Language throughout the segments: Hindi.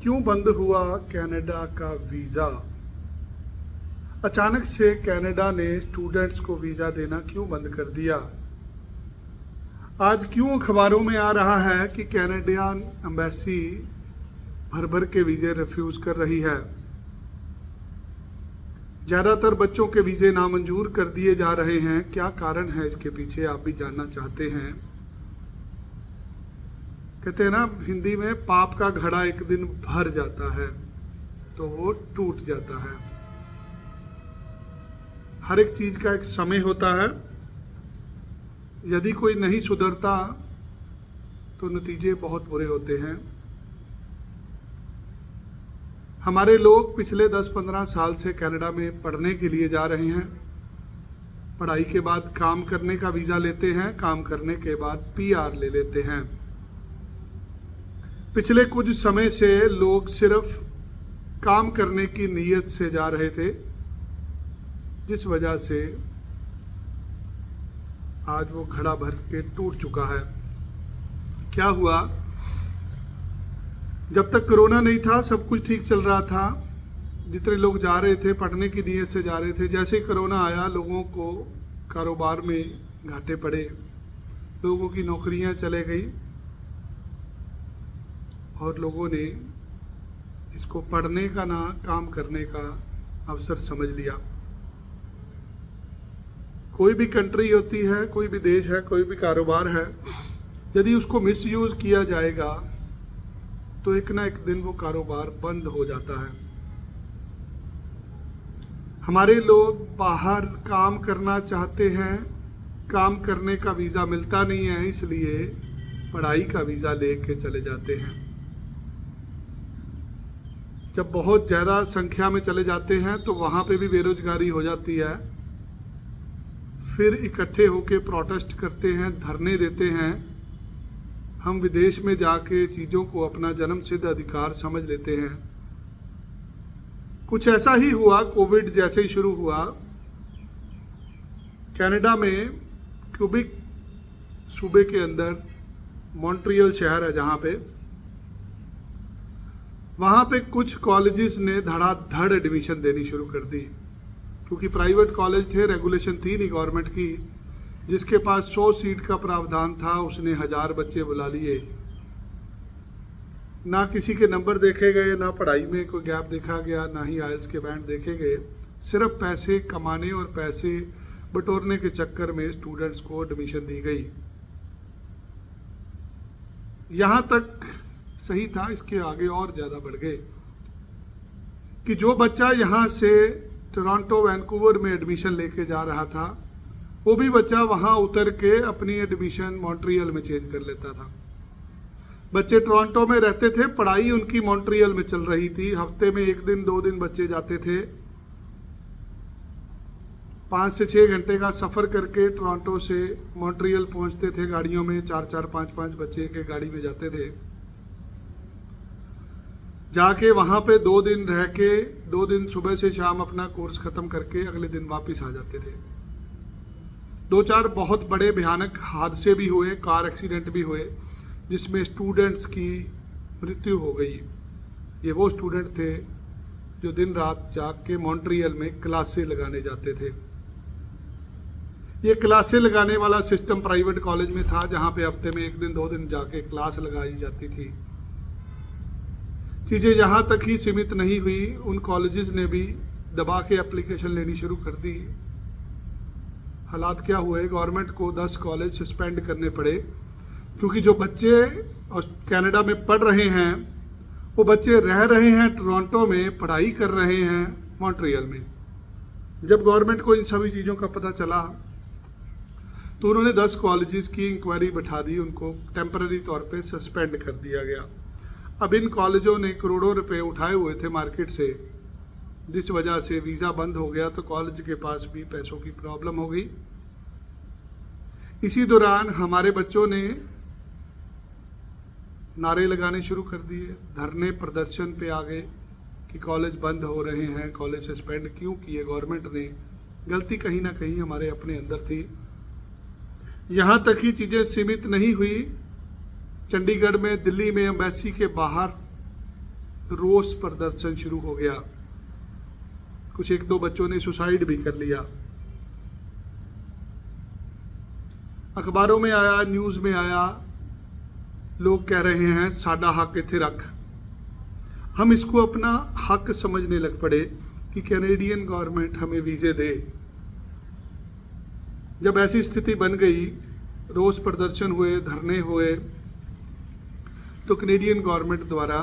क्यों बंद हुआ कनाडा का वीज़ा? अचानक से कनाडा ने स्टूडेंट्स को वीज़ा देना क्यों बंद कर दिया? आज क्यों अखबारों में आ रहा है कि कैनेडियन एम्बेसी भर भर के वीज़े रिफ्यूज़ कर रही है? ज़्यादातर बच्चों के वीज़े नामंजूर कर दिए जा रहे हैं। क्या कारण है इसके पीछे, आप भी जानना चाहते हैं? कहते हैं ना हिंदी में, पाप का घड़ा एक दिन भर जाता है तो वो टूट जाता है। हर एक चीज का एक समय होता है। यदि कोई नहीं सुधरता तो नतीजे बहुत बुरे होते हैं। हमारे लोग पिछले 10-15 साल से कनाडा में पढ़ने के लिए जा रहे हैं। पढ़ाई के बाद काम करने का वीज़ा लेते हैं, काम करने के बाद पीआर ले लेते हैं। पिछले कुछ समय से लोग सिर्फ काम करने की नीयत से जा रहे थे, जिस वजह से आज वो घड़ा भर के टूट चुका है। क्या हुआ? जब तक कोरोना नहीं था सब कुछ ठीक चल रहा था। जितने लोग जा रहे थे पढ़ने की नीयत से जा रहे थे। जैसे ही कोरोना आया लोगों को कारोबार में घाटे पड़े, लोगों की नौकरियां चले गई और लोगों ने इसको पढ़ने का ना काम करने का अवसर समझ लिया। कोई भी कंट्री होती है, कोई भी देश है, कोई भी कारोबार है, यदि उसको मिसयूज किया जाएगा तो एक ना एक दिन वो कारोबार बंद हो जाता है। हमारे लोग बाहर काम करना चाहते हैं, काम करने का वीज़ा मिलता नहीं है, इसलिए पढ़ाई का वीज़ा लेके चले जाते हैं। जब बहुत ज़्यादा संख्या में चले जाते हैं तो वहाँ पे भी बेरोजगारी हो जाती है। फिर इकट्ठे होके प्रोटेस्ट करते हैं, धरने देते हैं। हम विदेश में जाके चीज़ों को अपना जन्मसिद्ध अधिकार समझ लेते हैं। कुछ ऐसा ही हुआ। कोविड जैसे ही शुरू हुआ, कनाडा में क्यूबिक सूबे के अंदर मॉन्ट्रियल शहर है जहाँ पे, वहाँ पे कुछ कॉलेजेस ने धड़ाधड़ एडमिशन देनी शुरू कर दी। क्योंकि प्राइवेट कॉलेज थे, रेगुलेशन थी नहीं गवर्नमेंट की। जिसके पास 100 सीट का प्रावधान था उसने 1000 बच्चे बुला लिए। ना किसी के नंबर देखे गए, ना पढ़ाई में कोई गैप देखा गया, ना ही आइल्स के बैंड देखे गए। सिर्फ पैसे कमाने और पैसे बटोरने के चक्कर में स्टूडेंट्स को एडमिशन दी गई। यहाँ तक सही था, इसके आगे और ज़्यादा बढ़ गए कि जो बच्चा यहाँ से टोरंटो, वैंकूवर में एडमिशन लेके जा रहा था, वो भी बच्चा वहाँ उतर के अपनी एडमिशन मॉन्ट्रियल में चेंज कर लेता था। बच्चे टोरंटो में रहते थे, पढ़ाई उनकी मॉन्ट्रियल में चल रही थी। हफ्ते में 1 दिन 2 दिन बच्चे जाते थे। 5 से 6 घंटे का सफ़र करके टोरंटो से मॉन्ट्रियल पहुँचते थे गाड़ियों में। 4-4, 5-5 बच्चे के गाड़ी में जाते थे। जाके वहाँ पे 2 दिन रह के 2 दिन सुबह से शाम अपना कोर्स ख़त्म करके अगले दिन वापस आ जाते थे। 2-4 बहुत बड़े भयानक हादसे भी हुए, कार एक्सीडेंट भी हुए, जिसमें स्टूडेंट्स की मृत्यु हो गई। ये वो स्टूडेंट थे जो दिन रात जाग के मॉन्ट्रियल में क्लासें लगाने जाते थे। ये क्लासें लगाने वाला सिस्टम प्राइवेट कॉलेज में था, जहाँ पे हफ्ते में 1 दिन 2 दिन जाके क्लास लगाई जाती थी। चीज़ें यहाँ तक ही सीमित नहीं हुई, उन कॉलेजेस ने भी दबा के एप्लीकेशन लेनी शुरू कर दी। हालात क्या हुए, गवर्नमेंट को 10 कॉलेज सस्पेंड करने पड़े, क्योंकि जो बच्चे कनाडा में पढ़ रहे हैं वो बच्चे रह रहे हैं टोरंटो में, पढ़ाई कर रहे हैं मॉन्ट्रियल में। जब गवर्नमेंट को इन सभी चीज़ों का पता चला तो उन्होंने 10 कॉलेजेस की इंक्वायरी बैठा दी, उनको टेम्पररी तौर पे सस्पेंड कर दिया गया। अब इन कॉलेजों ने करोड़ों रुपए उठाए हुए थे मार्केट से, जिस वजह से वीज़ा बंद हो गया तो कॉलेज के पास भी पैसों की प्रॉब्लम हो गई। इसी दौरान हमारे बच्चों ने नारे लगाने शुरू कर दिए, धरने प्रदर्शन पे आ गए कि कॉलेज बंद हो रहे हैं, कॉलेज सस्पेंड क्यों किए गवर्नमेंट ने। गलती कहीं ना कहीं हमारे अपने अंदर थी। यहाँ तक ही चीज़ें सीमित नहीं हुई। चंडीगढ़ में, दिल्ली में एम्बेसी के बाहर रोष प्रदर्शन शुरू हो गया। कुछ एक दो बच्चों ने सुसाइड भी कर लिया। अखबारों में आया, न्यूज़ में आया, लोग कह रहे हैं साडा हक इत्थे रख। हम इसको अपना हक समझने लग पड़े कि कैनेडियन गवर्नमेंट हमें वीज़े दे। जब ऐसी स्थिति बन गई, रोष प्रदर्शन हुए, धरने हुए, तो कैनेडियन गवर्नमेंट द्वारा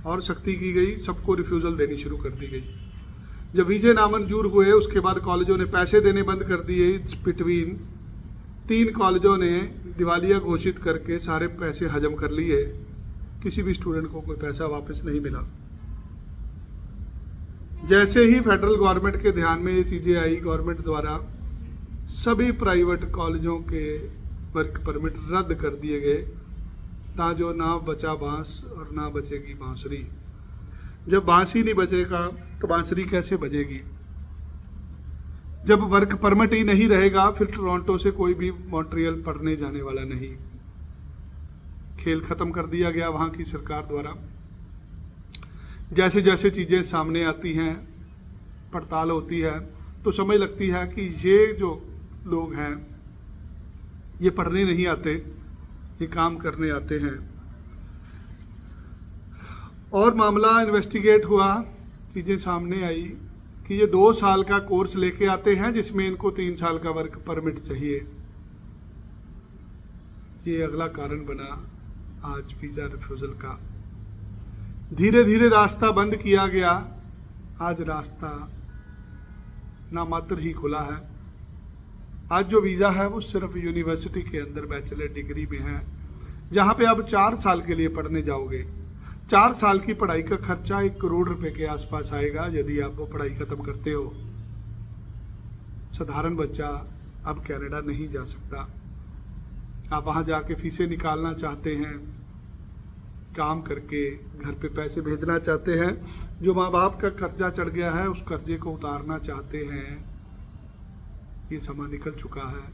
और सख्ती की गई, सबको रिफ्यूज़ल देनी शुरू कर दी गई। जब वीज़े नामंजूर हुए उसके बाद कॉलेजों ने पैसे देने बंद कर दिए। इट्स बिटवीन 3 कॉलेजों ने दिवालिया घोषित करके सारे पैसे हजम कर लिए। किसी भी स्टूडेंट को कोई पैसा वापस नहीं मिला। जैसे ही फेडरल गवर्नमेंट के ध्यान में ये चीज़ें आई, गवर्नमेंट द्वारा सभी प्राइवेट कॉलेजों के वर्क परमिट रद्द कर दिए गए, ताजो ना बचा बांस और ना बचेगी बांसुरी। जब बांस ही नहीं बचेगा तो बांसुरी कैसे बजेगी? जब वर्क परमिट ही नहीं रहेगा फिर टोरंटो से कोई भी मॉन्ट्रियल पढ़ने जाने वाला नहीं। खेल खत्म कर दिया गया वहाँ की सरकार द्वारा। जैसे जैसे चीज़ें सामने आती हैं, पड़ताल होती है, तो समझ लगती है कि ये जो लोग हैं ये पढ़ने नहीं आते, ये काम करने आते हैं। और मामला इन्वेस्टिगेट हुआ, चीज़ें सामने आई कि ये 2 साल का कोर्स लेके आते हैं जिसमें इनको 3 साल का वर्क परमिट चाहिए। ये अगला कारण बना आज वीज़ा रिफ्यूज़ल का। धीरे धीरे रास्ता बंद किया गया, आज रास्ता नामात्र ही खुला है। आज जो वीज़ा है वो सिर्फ यूनिवर्सिटी के अंदर बैचलर डिग्री में है, जहाँ पे आप 4 साल के लिए पढ़ने जाओगे। 4 साल की पढ़ाई का खर्चा 1 करोड़ रुपए के आसपास आएगा यदि आप वो पढ़ाई ख़त्म करते हो। साधारण बच्चा अब कनाडा नहीं जा सकता। आप वहाँ जाके फीसें निकालना चाहते हैं, काम करके घर पे पैसे भेजना चाहते हैं, जो माँ बाप का कर्जा चढ़ गया है उस कर्जे को उतारना चाहते हैं। ये समय निकल चुका है।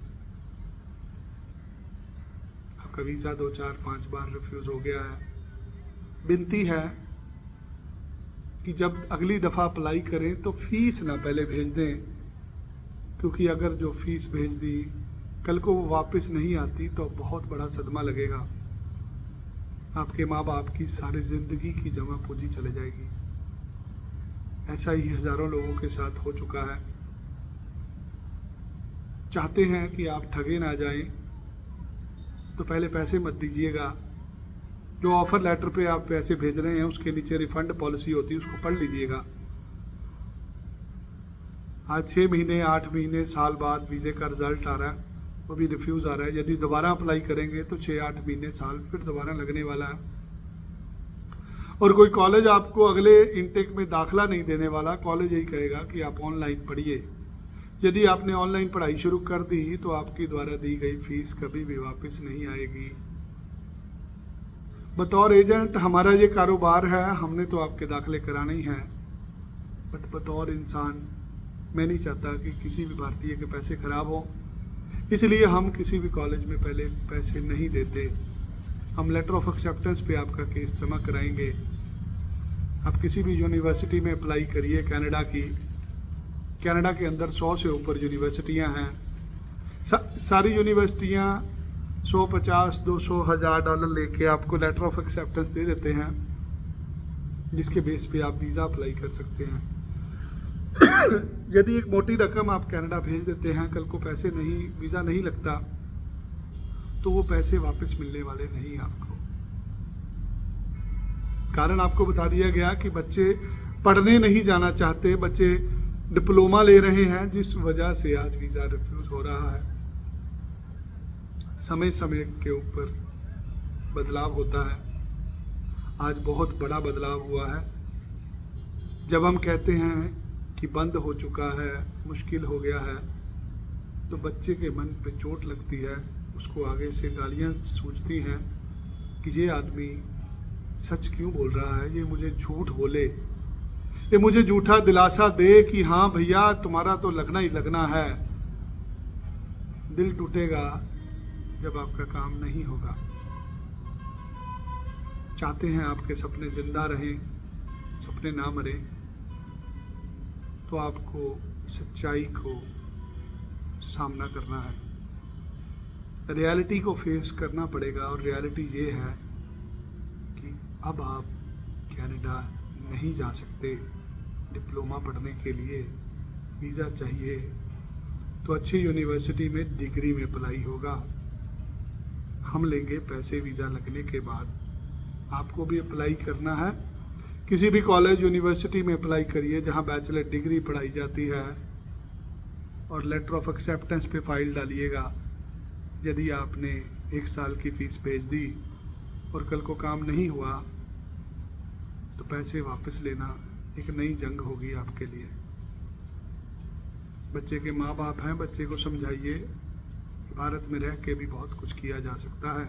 आपका वीज़ा 2, 4, 5 बार रिफ्यूज़ हो गया है। विनती है कि जब अगली दफ़ा अप्लाई करें तो फीस ना पहले भेज दें, क्योंकि अगर जो फीस भेज दी कल को वो वापस नहीं आती तो बहुत बड़ा सदमा लगेगा। आपके माँ बाप की सारी ज़िंदगी की जमा पूंजी चले जाएगी। ऐसा ही हज़ारों लोगों के साथ हो चुका है। चाहते हैं कि आप ठगे ना जाएं तो पहले पैसे मत दीजिएगा। जो ऑफ़र लेटर पे आप पैसे भेज रहे हैं उसके नीचे रिफ़ंड पॉलिसी होती है, उसको पढ़ लीजिएगा। आज 6 महीने, 8 महीने, साल बाद वीज़े का रिज़ल्ट आ रहा है, वो भी रिफ्यूज़ आ रहा है। यदि दोबारा अप्लाई करेंगे तो 6-8 महीने, साल फिर दोबारा लगने वाला है। और कोई कॉलेज आपको अगले इनटेक में दाखिला नहीं देने वाला। कॉलेज यही कहेगा कि आप ऑनलाइन पढ़िए। यदि आपने ऑनलाइन पढ़ाई शुरू कर दी तो आपकी द्वारा दी गई फीस कभी भी वापस नहीं आएगी। बतौर एजेंट हमारा ये कारोबार है, हमने तो आपके दाखिले कराने ही हैं, बट बतौर इंसान मैं नहीं चाहता कि किसी भी भारतीय के पैसे खराब हो। इसलिए हम किसी भी कॉलेज में पहले पैसे नहीं देते। हम लेटर ऑफ एक्सेप्टेंस पे आपका केस जमा कराएंगे। आप किसी भी यूनिवर्सिटी में अप्लाई करिए कनाडा की। कनाडा के अंदर 100 से ऊपर यूनिवर्सिटियां हैं। सारी यूनिवर्सिटियां 150, 200, $1000 लेके आपको लेटर ऑफ एक्सेप्टेंस दे देते हैं, जिसके बेस पे आप वीज़ा अप्लाई कर सकते हैं। यदि एक मोटी रकम आप कनाडा भेज देते हैं, कल को पैसे नहीं, वीज़ा नहीं लगता, तो वो पैसे वापस मिलने वाले नहीं आपको। कारण आपको बता दिया गया कि बच्चे पढ़ने नहीं जाना चाहते, बच्चे डिप्लोमा ले रहे हैं, जिस वजह से आज वीज़ा रिफ्यूज़ हो रहा है। समय समय के ऊपर बदलाव होता है। आज बहुत बड़ा बदलाव हुआ है। जब हम कहते हैं कि बंद हो चुका है, मुश्किल हो गया है, तो बच्चे के मन पे चोट लगती है। उसको आगे से गालियाँ सूझती हैं कि ये आदमी सच क्यों बोल रहा है, ये मुझे झूठ बोले, ये मुझे झूठा दिलासा दे कि हाँ भैया तुम्हारा तो लगना ही लगना है। दिल टूटेगा जब आपका काम नहीं होगा। चाहते हैं आपके सपने ज़िंदा रहें, सपने ना मरें, तो आपको सच्चाई को सामना करना है, रियलिटी को फेस करना पड़ेगा। और रियलिटी ये है कि अब आप कनाडा नहीं जा सकते। डिप्लोमा पढ़ने के लिए वीज़ा चाहिए, तो अच्छी यूनिवर्सिटी में डिग्री में अप्लाई होगा, हम लेंगे पैसे वीज़ा लगने के बाद। आपको भी अप्लाई करना है, किसी भी कॉलेज यूनिवर्सिटी में अप्लाई करिए जहां बैचलर डिग्री पढ़ाई जाती है, और लेटर ऑफ एक्सेप्टेंस पे फाइल डालिएगा। यदि आपने 1 साल की फ़ीस भेज दी और कल को काम नहीं हुआ, तो पैसे वापस लेना एक नई जंग होगी आपके लिए। बच्चे के माँ बाप हैं, बच्चे को समझाइए कि भारत में रह के भी बहुत कुछ किया जा सकता है।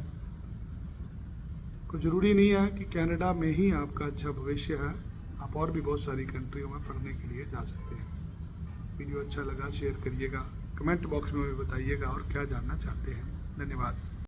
कोई ज़रूरी नहीं है कि कनाडा में ही आपका अच्छा भविष्य है, आप और भी बहुत सारी कंट्रियों में पढ़ने के लिए जा सकते हैं। वीडियो अच्छा लगा शेयर करिएगा, कमेंट बॉक्स में भी बताइएगा और क्या जानना चाहते हैं। धन्यवाद।